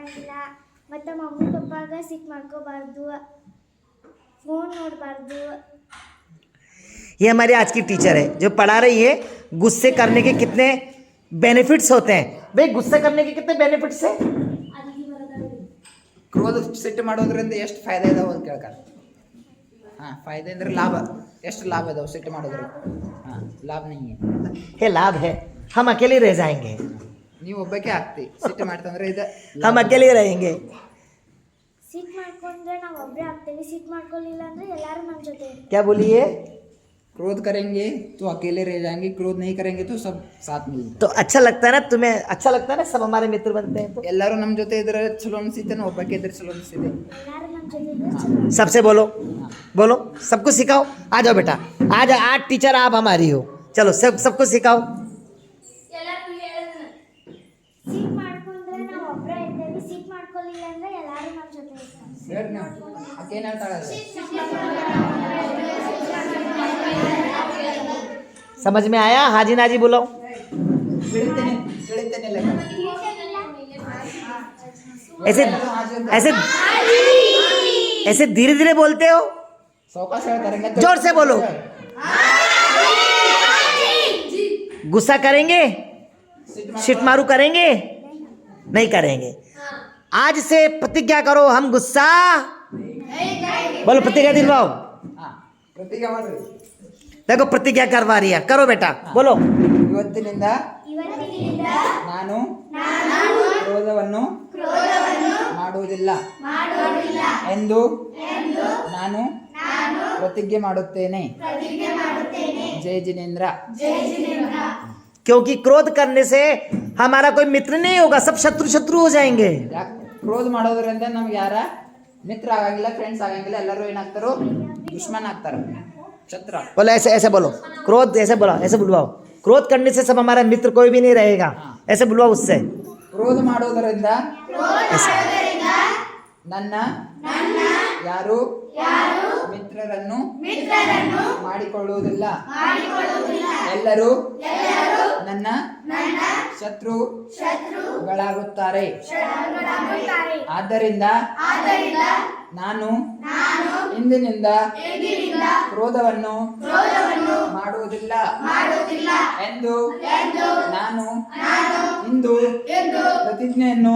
ಮಾಡಂಗಿಲ್ಲ ಮತ್ತು ಮಮ್ಮಿ ಪಪ್ಪಾಗ ಸಿಟ್ಟು ಮಾಡ್ಕೋಬಾರ್ದು ಫೋನ್ ನೋಡಬಾರ್ದು ये हमारी आज की टीचर है जो पढ़ा रही है गुस्से करने के कितने बेनिफिट्स होते हैं। भाई गुस्से करने के कितने बेनिफिट्स है। ಕ್ರೋಧ ಸಿಟ್ಟು ಮಾಡೋದ್ರಿಂದ ಎಷ್ಟು ಫಾಯ್ದೆ ಇದಾವೆ ಅಂತ ಕೇಳ್ತಾರೆ. ಹಾಂ, ಫಾಯ್ದೆ ಅಂದ್ರೆ ಲಾಭ. ಎಷ್ಟು ಲಾಭ ಇದಾವೆ ಸಿಟ್ಟು ಮಾಡೋದ್ರಿಂದ? ಹಾಂ, ಲಾಭ नहीं है लाभ है, हम अकेले रह जाएंगे, ನೀವು ಒಬ್ಬಕ್ಕೆ ಆಗ್ತಿ ಸಿಟ್ಟು ಮಾಡ್ತಂದ್ರೆ ಇದು हम अकेले रहेंगे। ಸಿಟ್ಟು ಮಾಡ್ಕೊಂಡ್ರೆ ನಾವು ಒಬ್ಬರೇ ಆಗ್ತೇವೆ, ಸಿಟ್ಟು ಮಾಡ್ಕೊಳ್ಳಿಲ್ಲ ಅಂದರೆ ಎಲ್ಲರೂ ನಮ್ಮ ಜೊತೆ ಇರ್ತಾರೆ। क्या बोलिए? क्रोध करेंगे तो अकेले रह जाएंगे, क्रोध नहीं करेंगे तो सब साथ मिलते. तो अच्छा लगता है ना, तुम्हें अच्छा लगता है ना, सब हमारे मित्र बनते हैं तो ಎಲ್ಲರೂ ನಮ್ಮ ಜೊತೆ ಇದ್ರೆ ಚಲೋ ಅನಿಸುತ್ತೆ, ನಾವು ಒಬ್ಬಕ್ಕೆ ಇದ್ರೆ ಚಲೋ ಅನಿಸುತ್ತೆ. ಎಲ್ಲರೂ ನಮ್ಮ ಜೊತೆ ಇದ್ರೆ ಚಲೋ। सबसे बोलो बोलो, सबको सिखाओ। आ जाओ बेटा, आज आज टीचर आप हमारी हो, चलो सबको सिखाओ। ಸಿಟ್ಟು ಮಾಡ್ಕೊಂಡ್ರೆ ನಾವು ಒಬ್ಬರೇ ಇರ್ತೇವೆ, ಸಿಟ್ಟು ಮಾಡ್ಕೊಳ್ಳಿಲ್ಲ ಅಂದರೆ ಎಲ್ಲರೂ ನಮ್ಮ ಜೊತೆ ಇರ್ತಾರೆ। ಹೇಳಿ ನೀವು ಅಕ್ಕೇನು ಹೇಳ್ತಾಳೆ? समझ में आया? हाजी नाजी बोलो। ತಿಳಿತೇನೆ ತಿಳಿತೇನೆ ಲೆಕ್ಕ. ऐसे ऐसे ऐसे धीरे धीरे बोलते हो, ಸಾವಕಾಶ ಹೇಳ್ತಾರೆ. जोर से बोलो। गुस्सा करेंगे, शिट मारू करेंगे? नहीं करेंगे। आज से प्रतिज्ञा करो, हम गुस्सा बोलो, प्रतिज्ञा दिलवाओ। ಹಾಂ, ಪ್ರತಿಜ್ಞೆ ಮಾಡ್ರಿ. देखो प्रतिज्ञा करवा रही है, करो बेटा बोलो। ಇವತ್ತಿನಿಂದ ನಾನು ಕ್ರೋಧವನ್ನು ಮಾಡುವುದಿಲ್ಲ ಎಂದು ನಾನು ಪ್ರತಿಜ್ಞೆ ಮಾಡುತ್ತೇನೆ. ಜೈ ಜಿನೇಂದ್ರ. क्योंकि क्रोध करने से हमारा कोई मित्र नहीं होगा, सब शत्रु शत्रु हो जाएंगे। ಯಾಕೆ ಕ್ರೋಧ ಮಾಡೋದ್ರಿಂದ ನಮ್ಗೆ ಯಾರ ಮಿತ್ರ ಆಗಂಗಿಲ್ಲ, ಫ್ರೆಂಡ್ಸ್ ಆಗಂಗಿಲ್ಲ, ಎಲ್ಲರೂ ಏನಾಗ್ತಾರೋ ದುಶ್ಮನ್ ಆಗ್ತಾರೆ, ಶತ್ರು. बोलो ऐसे ऐसे बोलो, क्रोध ऐसे बोलो, ऐसे बुलवाओ। क्रोध करने से सब हमारा मित्र कोई भी नहीं रहेगा, ऐसे बुलवाओ उससे। ಕ್ರೋಧ ಮಾಡೋದರಿಂದ ऐसे ನನ್ನ ಯಾರು ಮಿತ್ರರನ್ನು ಮಾಡಿಕೊಳ್ಳುವುದಿಲ್ಲ, ಎಲ್ಲರೂ ನನ್ನ ಶತ್ರುಗಳಾಗುತ್ತಾರೆ. ಆದ್ದರಿಂದ ನಾನು ಇಂದಿನಿಂದ ಕ್ರೋಧವನ್ನು ಮಾಡುವುದಿಲ್ಲ ಎಂದು ನಾನು ಇಂದು ಪ್ರತಿಜ್ಞೆಯನ್ನು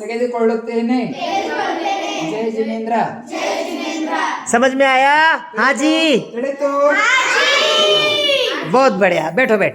ತೆಗೆದುಕೊಳ್ಳುತ್ತೇನೆ. ಜೈ ಜಿನೇಂದ್ರ. समझ में आया? हाँ जी, ತಿಳಿತು. बहुत बढ़िया, बैठो बेटा।